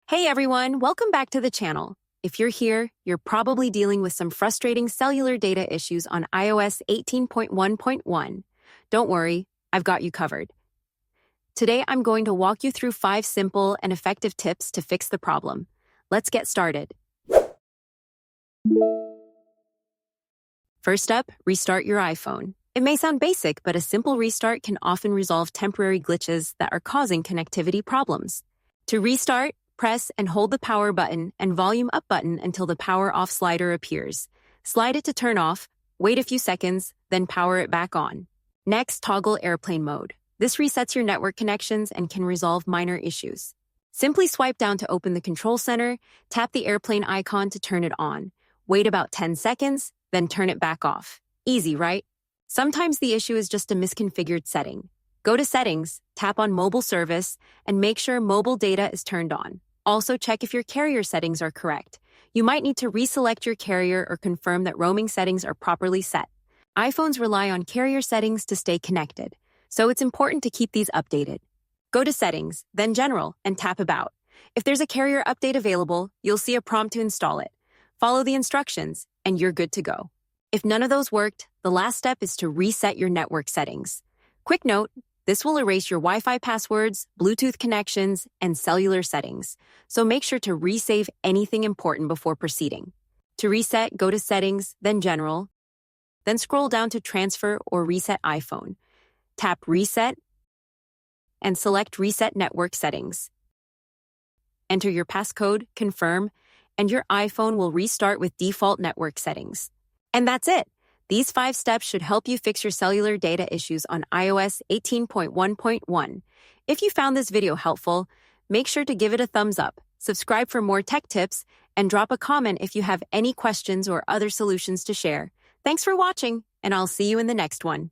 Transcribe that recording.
Hey everyone, welcome back to the channel. If you're here, you're probably dealing with some frustrating cellular data issues on iOS 18.1.1. Don't worry, I've got you covered. Today I'm going to walk you through 5 simple and effective tips to fix the problem. Let's get started. First up, restart your iPhone. It may sound basic, but a simple restart can often resolve temporary glitches that are causing connectivity problems. To restart, press and hold the power button and volume up button until the power off slider appears. Slide it to turn off, wait a few seconds, then power it back on. Next, toggle airplane mode. This resets your network connections and can resolve minor issues. Simply swipe down to open the control center, tap the airplane icon to turn it on. Wait about 10 seconds, then turn it back off. Easy, right? Sometimes the issue is just a misconfigured setting. Go to Settings, tap on Mobile Service, and make sure mobile data is turned on. Also check if your carrier settings are correct. You might need to reselect your carrier or confirm that roaming settings are properly set. iPhones rely on carrier settings to stay connected, so it's important to keep these updated. Go to Settings, then General, and tap About. If there's a carrier update available, you'll see a prompt to install it. Follow the instructions, and you're good to go. If none of those worked, the last step is to reset your network settings. Quick note, this will erase your Wi-Fi passwords, Bluetooth connections, and cellular settings, so make sure to resave anything important before proceeding. To reset, go to Settings, then General, then scroll down to Transfer or Reset iPhone. Tap Reset, and select Reset Network Settings. Enter your passcode, confirm, and your iPhone will restart with default network settings. And that's it! These 5 steps should help you fix your cellular data issues on iOS 18.1.1. If you found this video helpful, make sure to give it a thumbs up, subscribe for more tech tips, and drop a comment if you have any questions or other solutions to share. Thanks for watching, and I'll see you in the next one.